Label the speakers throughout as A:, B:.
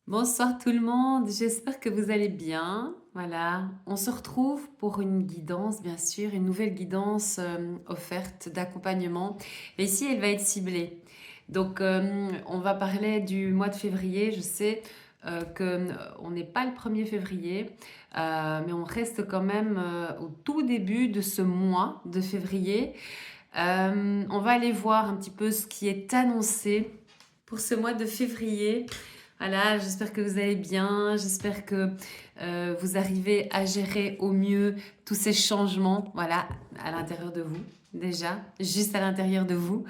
A: Bonsoir tout le monde, j'espère que vous allez bien. Voilà, on se retrouve pour une guidance, bien sûr, une nouvelle guidance offerte d'accompagnement. Et ici, elle va être ciblée. Donc, on va parler du mois de février. Je sais on n'est pas le 1er février, mais on reste quand même au tout début de ce mois de février. On va aller voir un petit peu ce qui est annoncé pour ce mois de février. Voilà, j'espère que vous allez bien, j'espère que vous arrivez à gérer au mieux tous ces changements, voilà, à l'intérieur de vous, déjà, juste à l'intérieur de vous,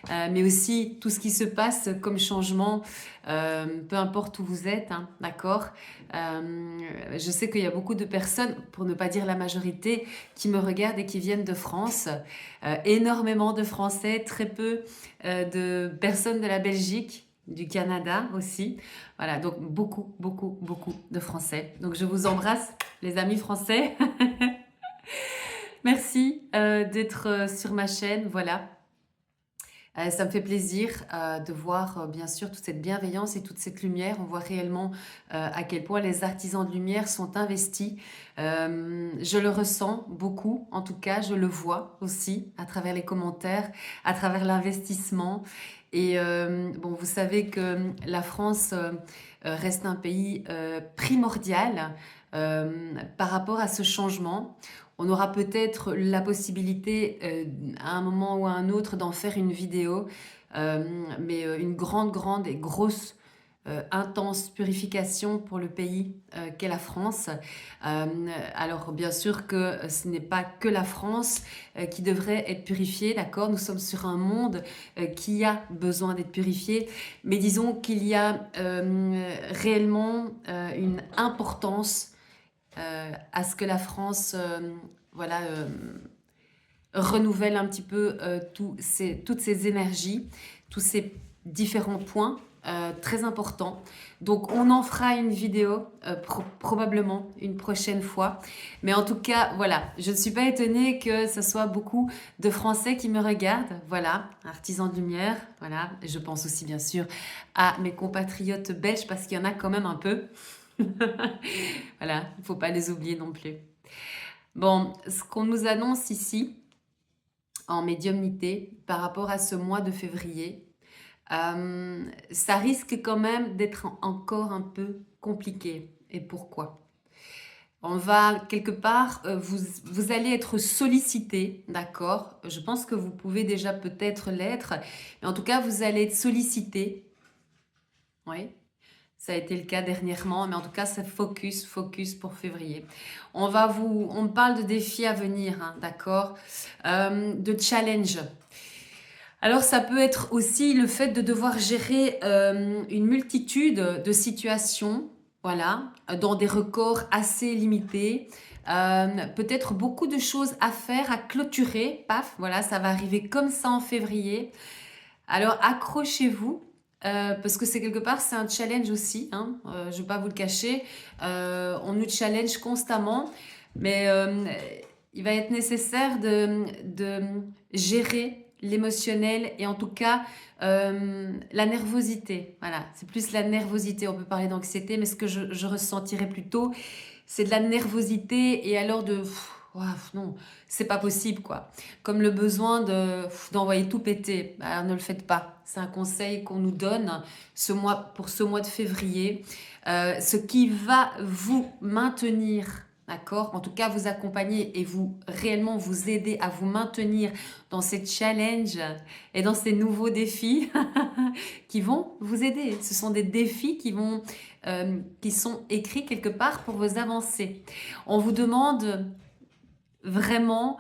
A: mais aussi tout ce qui se passe comme changement, peu importe où vous êtes, hein, d'accord. Je sais qu'il y a beaucoup de personnes, pour ne pas dire la majorité, qui me regardent et qui viennent de France, énormément de Français, très peu de personnes de la Belgique, du Canada aussi. Voilà, donc beaucoup, beaucoup, beaucoup de Français. Donc je vous embrasse, les amis français. Merci d'être sur ma chaîne. Voilà. Ça me fait plaisir de voir bien sûr toute cette bienveillance et toute cette lumière. On voit réellement à quel point les artisans de lumière sont investis. Je le ressens beaucoup, en tout cas, je le vois aussi à travers les commentaires, à travers l'investissement. Et bon, vous savez que la France reste un pays primordial par rapport à ce changement. On aura peut-être la possibilité à un moment ou à un autre d'en faire une vidéo, mais une grande, grande et grosse, intense purification pour le pays qu'est la France. Alors bien sûr que ce n'est pas que la France qui devrait être purifiée, d'accord. Nous sommes sur un monde qui a besoin d'être purifié, mais disons qu'il y a réellement une importance à ce que la France voilà, renouvelle un petit peu toutes ces énergies, tous ces différents points très importants. Donc on en fera une vidéo probablement une prochaine fois. Mais en tout cas, voilà, je ne suis pas étonnée que ce soit beaucoup de Français qui me regardent. Voilà, artisans de lumière. Voilà, et je pense aussi bien sûr à mes compatriotes belges parce qu'il y en a quand même un peu. Voilà, il ne faut pas les oublier non plus. Bon, ce qu'on nous annonce ici, en médiumnité, par rapport à ce mois de février, ça risque quand même d'être encore un peu compliqué. Et pourquoi? On va quelque part, vous allez être sollicité, d'accord? Je pense que vous pouvez déjà peut-être l'être, mais en tout cas, vous allez être sollicité, oui. Ça a été le cas dernièrement, mais en tout cas, c'est focus, focus pour février. On parle de défis à venir, hein, d'accord, de challenge. Alors, ça peut être aussi le fait de devoir gérer une multitude de situations, voilà, dans des records assez limités. Peut-être beaucoup de choses à faire, à clôturer, paf, voilà, ça va arriver comme ça en février. Alors accrochez-vous, parce que c'est quelque part, c'est un challenge aussi, hein, je ne vais pas vous le cacher. On nous challenge constamment, mais il va être nécessaire de gérer l'émotionnel et en tout cas la nervosité. Voilà, c'est plus la nervosité. On peut parler d'anxiété, mais ce que je ressentirais plutôt, c'est de la nervosité et alors ouah, non, c'est pas possible quoi. Comme le besoin d'envoyer tout péter. Bah, ne le faites pas. C'est un conseil qu'on nous donne pour ce mois de février. Ce qui va vous maintenir, d'accord? En tout cas, vous accompagner et réellement vous aider à vous maintenir dans ces challenges et dans ces nouveaux défis qui vont vous aider. Ce sont des défis qui sont écrits quelque part pour vos avancées. On vous demande vraiment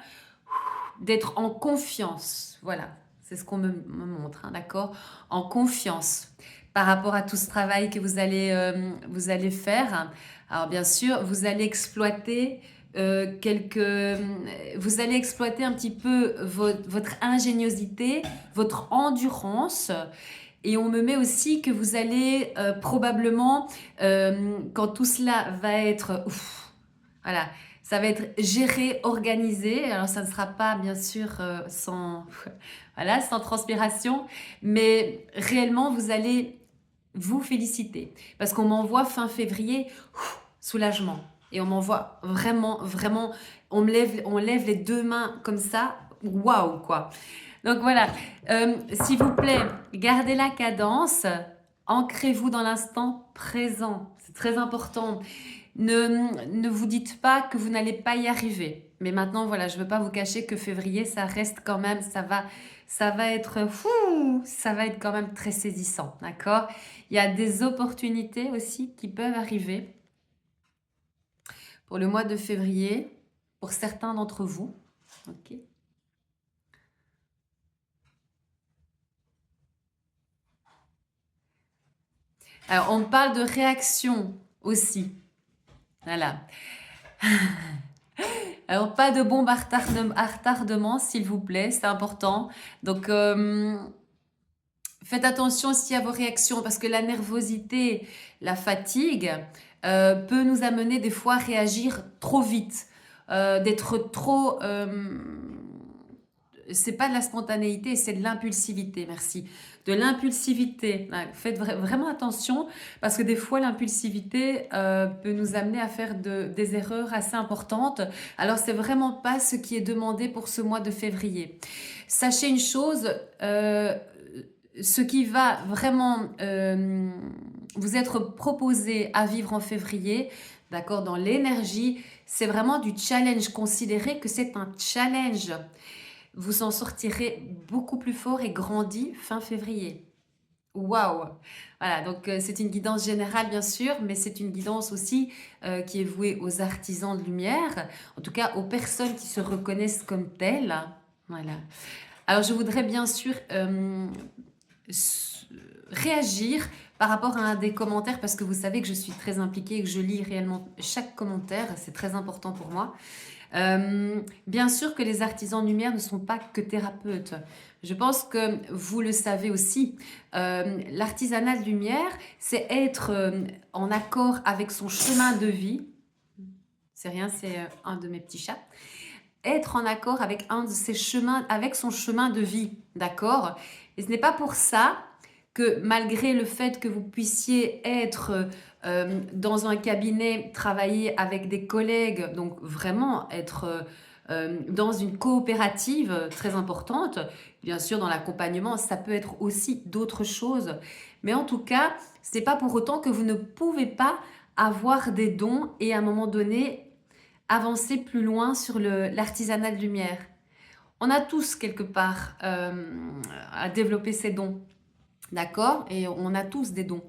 A: d'être en confiance. Voilà, c'est ce qu'on me montre, hein, d'accord? En confiance par rapport à tout ce travail que vous allez faire. Alors bien sûr, vous allez exploiter vous allez exploiter un petit peu votre ingéniosité, votre endurance. Et on me met aussi que vous allez probablement, quand tout cela va être, voilà, ça va être géré, organisé. Alors ça ne sera pas bien sûr sans, voilà, sans transpiration, mais réellement vous allez vous féliciter. Parce qu'on m'envoie fin février, soulagement. Et on m'envoie vraiment, vraiment, on lève les deux mains comme ça, waouh quoi. Donc voilà, s'il vous plaît, gardez la cadence, ancrez-vous dans l'instant présent, c'est très important. Ne vous dites pas que vous n'allez pas y arriver. Mais maintenant, voilà, je ne veux pas vous cacher que février, ça reste quand même, ça va être fou, ça va être quand même très saisissant, d'accord? Il y a des opportunités aussi qui peuvent arriver pour le mois de février, pour certains d'entre vous. Ok. Alors, on parle de réaction aussi. Voilà. Alors, pas de bombe à retardement, s'il vous plaît, c'est important. Donc, faites attention aussi à vos réactions parce que la nervosité, la fatigue peut nous amener des fois à réagir trop vite, d'être trop... c'est pas de la spontanéité, c'est de l'impulsivité, merci. De l'impulsivité. Faites vraiment attention parce que des fois, l'impulsivité peut nous amener à faire des erreurs assez importantes. Alors, c'est vraiment pas ce qui est demandé pour ce mois de février. Sachez une chose, ce qui va vraiment vous être proposé à vivre en février, d'accord, dans l'énergie, c'est vraiment du challenge. Considérez que c'est un challenge. Vous en sortirez beaucoup plus fort et grandi fin février. Waouh! Voilà, donc c'est une guidance générale bien sûr, mais c'est une guidance aussi qui est vouée aux artisans de lumière, en tout cas aux personnes qui se reconnaissent comme telles. Voilà. Alors je voudrais bien sûr réagir par rapport à un des commentaires parce que vous savez que je suis très impliquée et que je lis réellement chaque commentaire, c'est très important pour moi. Bien sûr que les artisans de lumière ne sont pas que thérapeutes. Je pense que vous le savez aussi. L'artisanat de lumière, c'est être en accord avec son chemin de vie. C'est rien, c'est un de mes petits chats. Être en accord avec un de ses chemins, avec son chemin de vie, d'accord? Et ce n'est pas pour ça que malgré le fait que vous puissiez être dans un cabinet, travailler avec des collègues, donc vraiment être dans une coopérative très importante, bien sûr dans l'accompagnement, ça peut être aussi d'autres choses, mais en tout cas, ce n'est pas pour autant que vous ne pouvez pas avoir des dons et à un moment donné avancer plus loin sur l'artisanat de lumière. On a tous quelque part à développer ces dons. D'accord? Et on a tous des dons.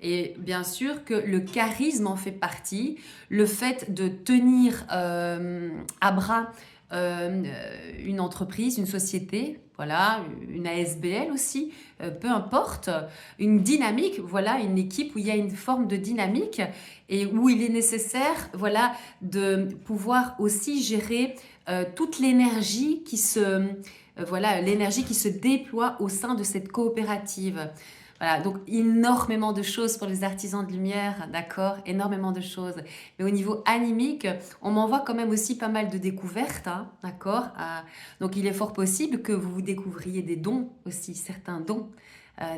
A: Et bien sûr que le charisme en fait partie, le fait de tenir à bras une entreprise, une société, voilà, une ASBL aussi, peu importe, une dynamique, voilà, une équipe où il y a une forme de dynamique et où il est nécessaire, voilà, de pouvoir aussi gérer toute l'énergie qui se voilà, l'énergie qui se déploie au sein de cette coopérative. Voilà, donc énormément de choses pour les artisans de lumière, d'accord? Énormément de choses. Mais au niveau animique, on m'envoie quand même aussi pas mal de découvertes, hein, d'accord? Donc il est fort possible que vous découvriez des dons aussi, certains dons.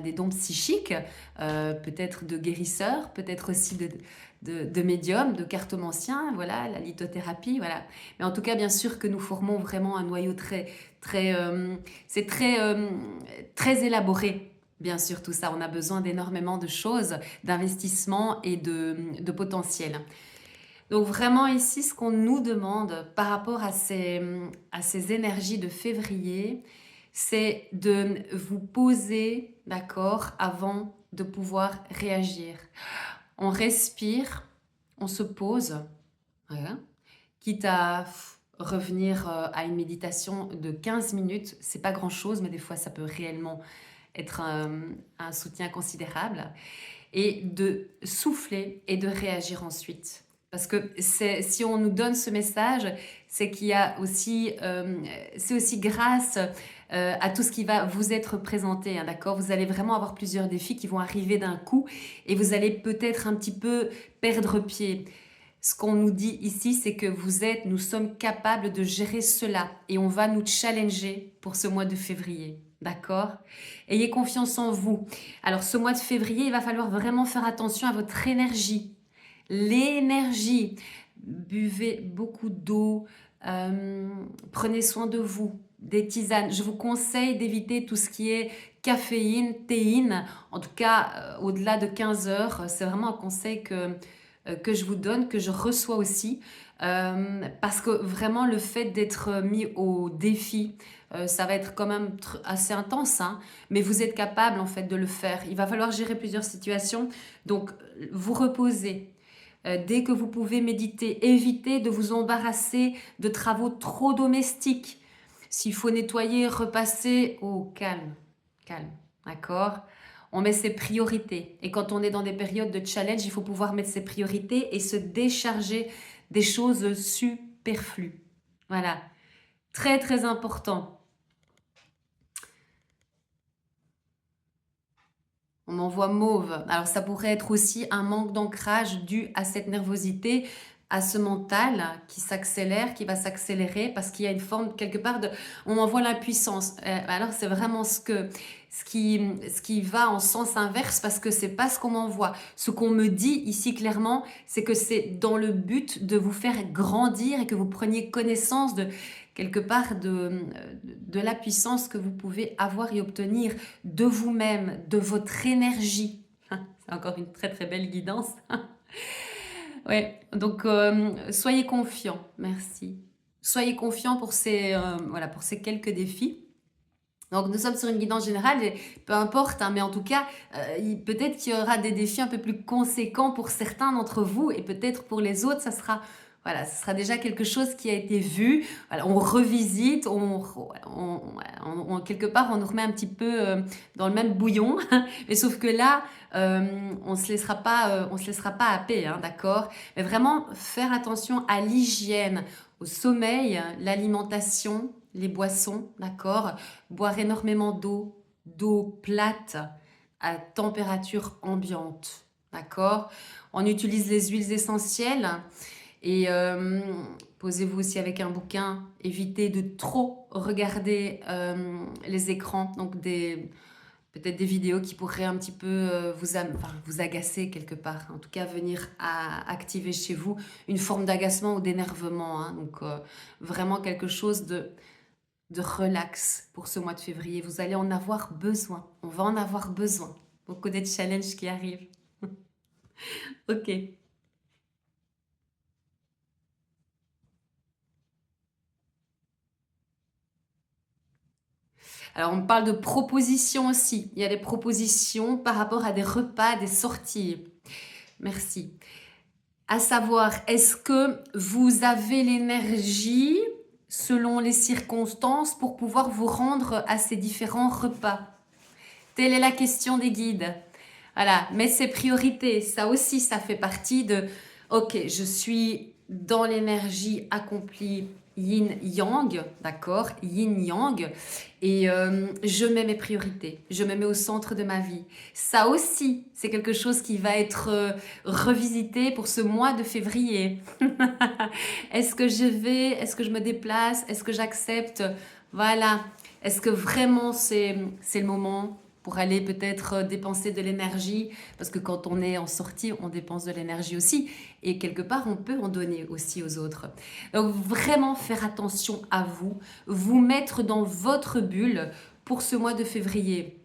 A: Des dons psychiques, peut-être de guérisseurs, peut-être aussi de médiums, de cartomanciens, voilà, la lithothérapie, voilà. Mais en tout cas, bien sûr que nous formons vraiment un noyau c'est très élaboré. Bien sûr, tout ça, on a besoin d'énormément de choses, d'investissement et de potentiel. Donc vraiment ici, ce qu'on nous demande par rapport à ces énergies de février, c'est de vous poser, d'accord, avant de pouvoir réagir. On respire, on se pose, voilà, quitte à revenir à une méditation de 15 minutes. C'est pas grand-chose, mais des fois, ça peut réellement être un soutien considérable. Et de souffler et de réagir ensuite. Parce que si on nous donne ce message, c'est qu'il y a aussi, c'est aussi grâce à tout ce qui va vous être présenté, hein, d'accord? Vous allez vraiment avoir plusieurs défis qui vont arriver d'un coup et vous allez peut-être un petit peu perdre pied. Ce qu'on nous dit ici, c'est que nous sommes capables de gérer cela et on va nous challenger pour ce mois de février. D'accord? Ayez confiance en vous. Alors, ce mois de février, il va falloir vraiment faire attention à votre énergie. L'énergie. Buvez beaucoup d'eau, prenez soin de vous, des tisanes. Je vous conseille d'éviter tout ce qui est caféine, théine, en tout cas au-delà de 15 heures. C'est vraiment un conseil que je vous donne, que je reçois aussi, parce que vraiment le fait d'être mis au défi, ça va être quand même assez intense, hein, mais vous êtes capable en fait de le faire. Il va falloir gérer plusieurs situations, donc vous reposez. Dès que vous pouvez méditer, évitez de vous embarrasser de travaux trop domestiques. S'il faut nettoyer, repasser, oh calme, calme, d'accord? On met ses priorités. Et quand on est dans des périodes de challenge, il faut pouvoir mettre ses priorités et se décharger des choses superflues. Voilà, très très important. On m'envoie mauve. Alors ça pourrait être aussi un manque d'ancrage dû à cette nervosité, à ce mental qui s'accélère, qui va s'accélérer parce qu'il y a une forme quelque part de... On m'envoie l'impuissance. Alors c'est vraiment ce qui va en sens inverse parce que c'est pas ce qu'on m'envoie. Ce qu'on me dit ici clairement, c'est que c'est dans le but de vous faire grandir et que vous preniez connaissance de quelque part de la puissance que vous pouvez avoir et obtenir de vous-même, de votre énergie. C'est encore une très très belle guidance. Ouais, donc soyez confiants, merci. Soyez confiants pour voilà, pour ces quelques défis. Donc nous sommes sur une guidance générale, et peu importe, hein, mais en tout cas, peut-être qu'il y aura des défis un peu plus conséquents pour certains d'entre vous, et peut-être pour les autres, ça sera, voilà, ce sera déjà quelque chose qui a été vu. Voilà, on revisite, quelque part, on nous remet un petit peu dans le même bouillon, mais sauf que là, on se laissera pas, on se laissera pas happer, hein, d'accord? Mais vraiment faire attention à l'hygiène, au sommeil, l'alimentation, les boissons, d'accord? Boire énormément d'eau plate à température ambiante, d'accord? On utilise les huiles essentielles et posez-vous aussi avec un bouquin. Évitez de trop regarder les écrans, donc peut-être des vidéos qui pourraient un petit peu vous agacer quelque part. En tout cas, venir à activer chez vous une forme d'agacement ou d'énervement, hein. Donc, vraiment quelque chose de relax pour ce mois de février. Vous allez en avoir besoin. On va en avoir besoin. Beaucoup de challenges qui arrivent. Ok. Alors, on parle de propositions aussi. Il y a des propositions par rapport à des repas, des sorties. Merci. À savoir, est-ce que vous avez l'énergie selon les circonstances pour pouvoir vous rendre à ces différents repas? Telle est la question des guides. Voilà, mais ces priorités, ça aussi, ça fait partie de, ok, je suis dans l'énergie accomplie yin-yang, d'accord, yin-yang, et je mets mes priorités, je me mets au centre de ma vie. Ça aussi, c'est quelque chose qui va être revisité pour ce mois de février. Est-ce que je me déplace, est-ce que j'accepte, voilà, est-ce que vraiment c'est le moment pour aller peut-être dépenser de l'énergie, parce que quand on est en sortie, on dépense de l'énergie aussi, et quelque part, on peut en donner aussi aux autres. Donc vraiment faire attention à vous, vous mettre dans votre bulle pour ce mois de février.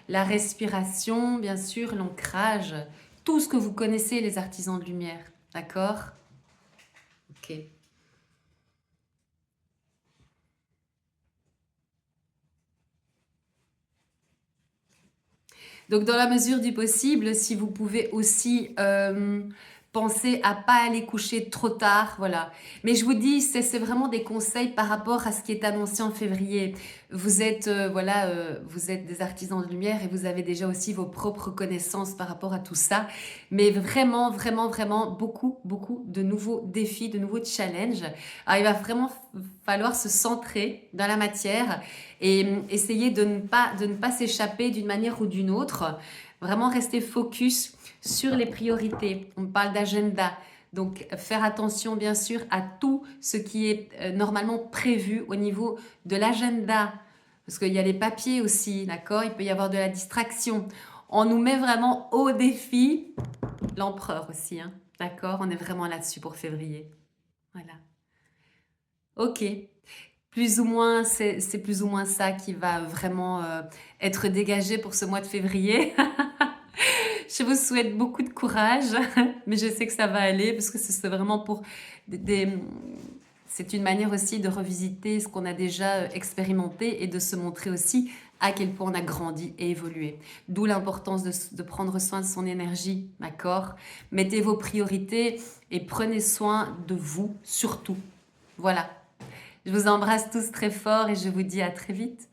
A: La respiration, bien sûr, l'ancrage, tout ce que vous connaissez, les artisans de lumière, d'accord? Ok. Donc, dans la mesure du possible, si vous pouvez aussi penser à pas aller coucher trop tard, voilà. Mais je vous dis, c'est vraiment des conseils par rapport à ce qui est annoncé en février. Vous êtes, vous êtes des artisans de lumière et vous avez déjà aussi vos propres connaissances par rapport à tout ça. Mais vraiment, vraiment, vraiment, beaucoup, beaucoup de nouveaux défis, de nouveaux challenges. Alors, il va vraiment falloir se centrer dans la matière et essayer de ne pas s'échapper d'une manière ou d'une autre. Vraiment rester focus sur les priorités. On parle d'agenda. Donc, faire attention, bien sûr, à tout ce qui est normalement prévu au niveau de l'agenda Parce qu'il y a les papiers aussi, d'accord? Il peut y avoir de la distraction. On nous met vraiment au défi. L'empereur aussi, hein, d'accord? On est vraiment là-dessus pour février. Voilà. Ok. Plus ou moins, c'est plus ou moins ça qui va vraiment être dégagé pour ce mois de février. Je vous souhaite beaucoup de courage, mais je sais que ça va aller parce que c'est vraiment pour c'est une manière aussi de revisiter ce qu'on a déjà expérimenté et de se montrer aussi à quel point on a grandi et évolué. D'où l'importance de prendre soin de son énergie, d'accord? Mettez vos priorités et prenez soin de vous surtout. Voilà. Je vous embrasse tous très fort et je vous dis à très vite.